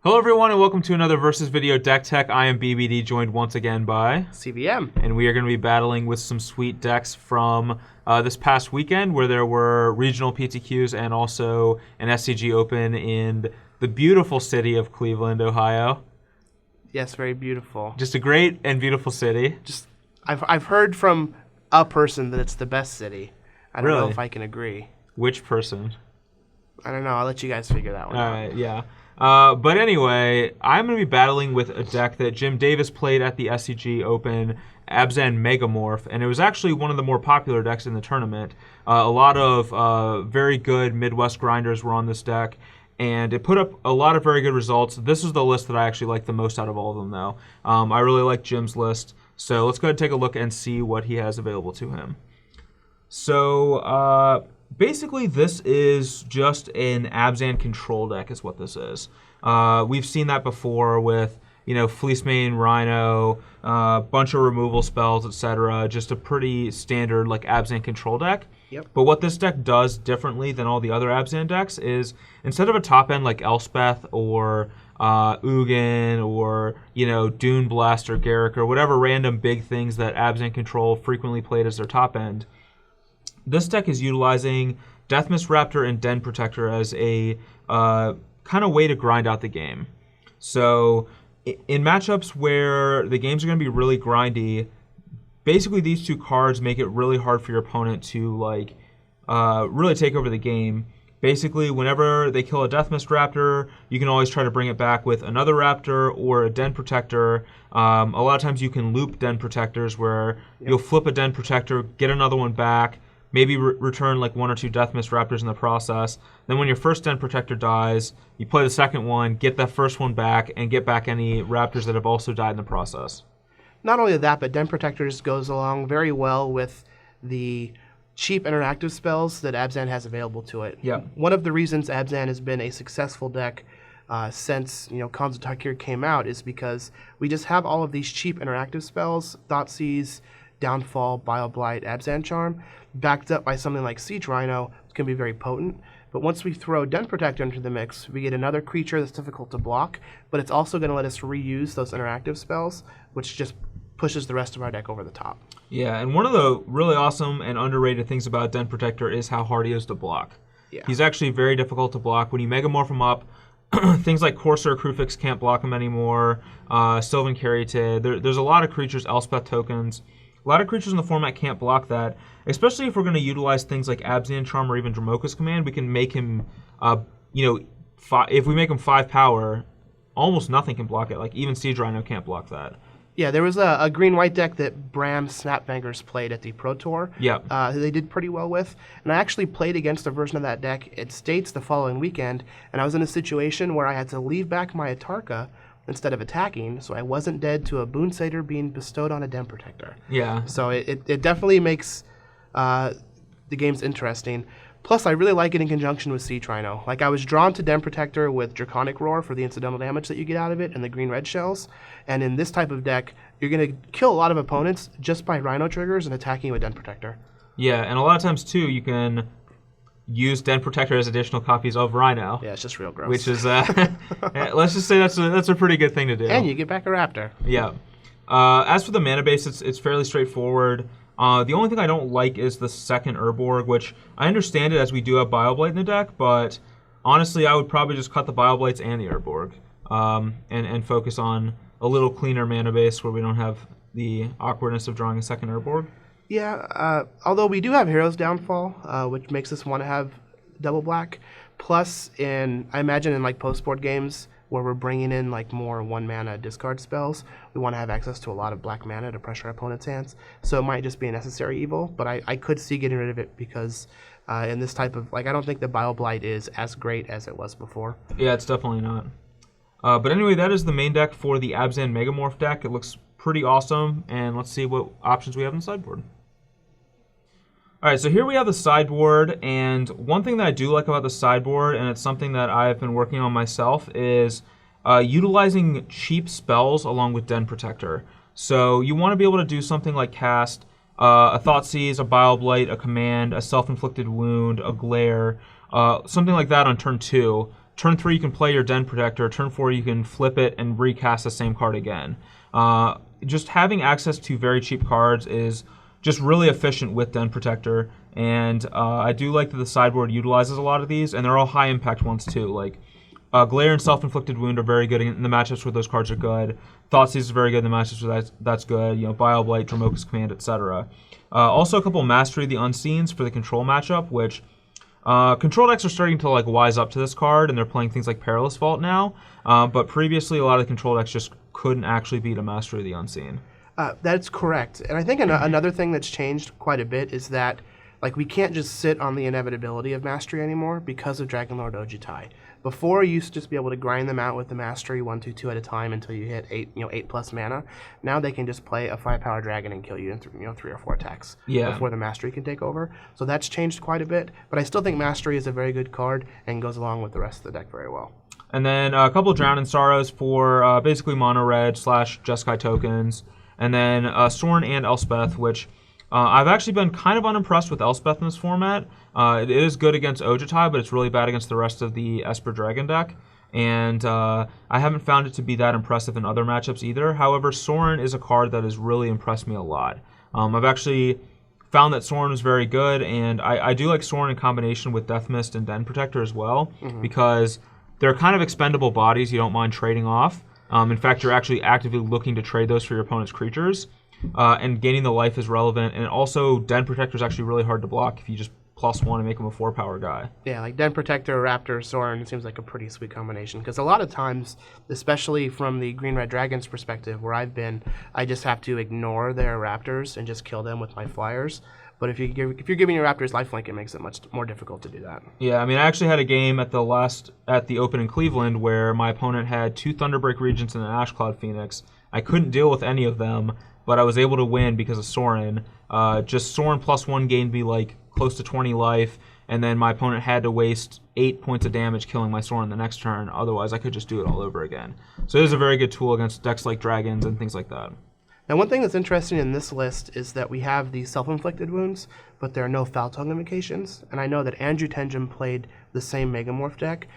Hello everyone and welcome to another Versus Video Deck Tech. I am BBD, joined once again by CVM. And we are going to be battling with some sweet decks from this past weekend where there were regional PTQs and also an SCG Open in the beautiful city of Cleveland, Ohio. Yes, very beautiful. Just a great and beautiful city. I've heard from a person that it's the best city. I don't know Really? if I can agree. Which person? I don't know. I'll let you guys figure that one out. Alright, yeah. But anyway, I'm going to be battling with a deck that Jim Davis played at the SCG Open, Abzan Megamorph, and it was actually one of the more popular decks in the tournament. A lot of very good Midwest grinders were on this deck, and it put up a lot of very good results. This is the list that I actually like the most out of all of them, though. I really like Jim's list, so let's go ahead and take a look and see what he has available to him. So, basically, this is just an Abzan control deck is what this is. We've seen that before with, Fleecemane, Rhino, bunch of removal spells, etc. Just a pretty standard, Abzan control deck. Yep. But what this deck does differently than all the other Abzan decks is, instead of a top end like Elspeth or Ugin or, Dune Blast or Garruk or whatever random big things that Abzan control frequently played as their top end, this deck is utilizing Deathmist Raptor and Den Protector as a kind of way to grind out the game. So in matchups where the games are going to be really grindy, basically these two cards make it really hard for your opponent to really take over the game. Basically, whenever they kill a Deathmist Raptor, you can always try to bring it back with another Raptor or a Den Protector. A lot of times you can loop Den Protectors where you'll flip a Den Protector, get another one back, maybe return one or two Deathmist Raptors in the process. Then when your first Den Protector dies, you play the second one, get that first one back, and get back any Raptors that have also died in the process. Not only that, but Den Protectors goes along very well with the cheap interactive spells that Abzan has available to it. Yeah. One of the reasons Abzan has been a successful deck since Khans of Tarkir came out is because we just have all of these cheap interactive spells, Thoughtseize, Downfall, Bile-Blight, Abzan Charm, backed up by something like Siege Rhino. It's going to be very potent. But once we throw Den Protector into the mix, we get another creature that's difficult to block, but it's also going to let us reuse those interactive spells, which just pushes the rest of our deck over the top. Yeah, and one of the really awesome and underrated things about Den Protector is how hard he is to block. Yeah. He's actually very difficult to block. When you Megamorph him up, things like Corsair Crufix can't block him anymore, Sylvan Caryatid. There's a lot of creatures, Elspeth tokens. A lot of creatures in the format can't block that, especially if we're going to utilize things like Abzan Charm or even Dromoka's Command. We can make him, if we make him 5 power, almost nothing can block it. Even Siege Rhino can't block that. Yeah, there was a green-white deck that Bram Snapfingers played at the Pro Tour. Yeah. They did pretty well with. And I actually played against a version of that deck at States the following weekend, and I was in a situation where I had to leave back my Atarka instead of attacking, so I wasn't dead to a Boon Satyr being bestowed on a Den Protector. Yeah. So it definitely makes the games interesting. Plus, I really like it in conjunction with Siege Rhino. I was drawn to Den Protector with Draconic Roar for the incidental damage that you get out of it and the green-red shells. And in this type of deck, you're going to kill a lot of opponents just by Rhino triggers and attacking with Den Protector. Yeah, and a lot of times, too, you can use Den Protector as additional copies of Rhino. Yeah, it's just real gross. Which is, let's just say that's a pretty good thing to do. And you get back a Raptor. Yeah. As for the mana base, it's fairly straightforward. The only thing I don't like is the second Urborg, which I understand it as we do have Bile-Blight in the deck, but honestly, I would probably just cut the Bile-Blights and the Urborg and focus on a little cleaner mana base where we don't have the awkwardness of drawing a second Urborg. Yeah, although we do have Hero's Downfall, which makes us want to have double black. Plus, I imagine in post-board games where we're bringing in more 1-mana discard spells, we want to have access to a lot of black mana to pressure our opponent's hands. So it might just be a necessary evil, but I could see getting rid of it because in this type of, I don't think the Bile-Blight is as great as it was before. Yeah, it's definitely not. But anyway, that is the main deck for the Abzan Megamorph deck. It looks pretty awesome, and let's see what options we have on the sideboard. All right, so here we have the sideboard, and one thing that I do like about the sideboard, and it's something that I've been working on myself, is utilizing cheap spells along with Den Protector. So you want to be able to do something like cast a Thoughtseize, a Bile-Blight, a Command, a Self-Inflicted Wound, a Glare, something like that on turn 2. turn 3 you can play your Den Protector, turn 4 you can flip it and recast the same card again. Just having access to very cheap cards is just really efficient with Den Protector, and I do like that the sideboard utilizes a lot of these, and they're all high impact ones too. Like Glare and Self-Inflicted Wound are very good in the matchups where those cards are good. Thoughtseize is very good in the matchups where that's good. You know, Bile-Blight, Dromoka's Command, etc. Also, a couple Mastery of the Unseens for the control matchup, which control decks are starting to like wise up to this card, and they're playing things like Perilous Vault now. But previously, a lot of the control decks just couldn't actually beat a Mastery of the Unseen. That's correct. And I think another thing that's changed quite a bit is that like we can't just sit on the inevitability of Mastery anymore because of Dragonlord Ojutai. Before, you used to just be able to grind them out with the Mastery 1, 2, 2 at a time until you hit 8+ mana. Now they can just play a 5-power dragon and kill you in 3 or 4 attacks before the Mastery can take over. So that's changed quite a bit. But I still think Mastery is a very good card and goes along with the rest of the deck very well. And then a couple of Drown in Sorrows for basically mono red / Jeskai tokens. And then Sorin and Elspeth, which I've actually been kind of unimpressed with Elspeth in this format. It is good against Ojutai, but it's really bad against the rest of the Esper Dragon deck. And I haven't found it to be that impressive in other matchups either. However, Sorin is a card that has really impressed me a lot. I've actually found that Sorin was very good, and I do like Sorin in combination with Death Mist and Den Protector as well, because they're kind of expendable bodies you don't mind trading off. In fact, you're actually actively looking to trade those for your opponent's creatures. And gaining the life is relevant, and also Den Protector is actually really hard to block if you just +1 and make him a 4-power guy. Yeah, like Den Protector, Raptor, Sorin seems like a pretty sweet combination, because a lot of times, especially from the Green-Red Dragons perspective where I've been, I just have to ignore their Raptors and just kill them with my Flyers. But if you're giving your Raptors lifelink, it makes it much more difficult to do that. Yeah, I mean, I actually had a game at the Open in Cleveland where my opponent had 2 Thunderbreak Regents and an Ashcloud Phoenix. I couldn't deal with any of them, but I was able to win because of Sorin. Just Sorin +1 gained me like close to 20 life, and then my opponent had to waste 8 points of damage killing my Sorin the next turn. Otherwise, I could just do it all over again. So it is a very good tool against decks like Dragons and things like that. Now, one thing that's interesting in this list is that we have these Self-Inflicted Wounds, but there are no Foul Tongue invocations. And I know that Andrew Tenjin played the same Megamorph deck,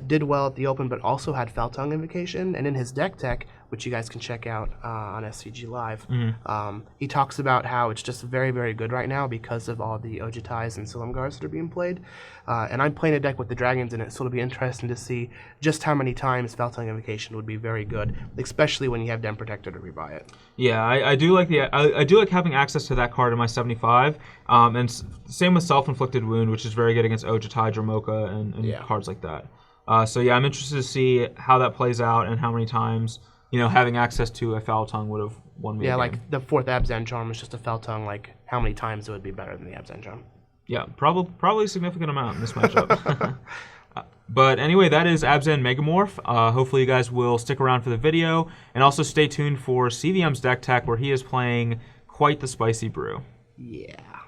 did well at the Open, but also had Foul Tongue invocation. And in his deck tech, which you guys can check out on SCGLive, he talks about how it's just very, very good right now because of all the Ojutais and Silumgars that are being played. And I'm playing a deck with the Dragons in it, so it'll be interesting to see just how many times Foul Tongue invocation would be very good, especially when you have Den Protector to rebuy it. Yeah, I do like I do like having access to that card in my 75. And same with Self-Inflicted Wound, which is very good against Ojutai, Dromoka, and cards like that. So yeah, I'm interested to see how that plays out and how many times having access to a Foul Tongue would have won me. Yeah, a game. like the 4th Abzan Charm was just a Foul Tongue. Like how many times it would be better than the Abzan Charm? Yeah, probably a significant amount in this matchup. But anyway, that is Abzan Megamorph. Hopefully you guys will stick around for the video, and also stay tuned for CVM's deck tech, where he is playing quite the spicy brew. Yeah.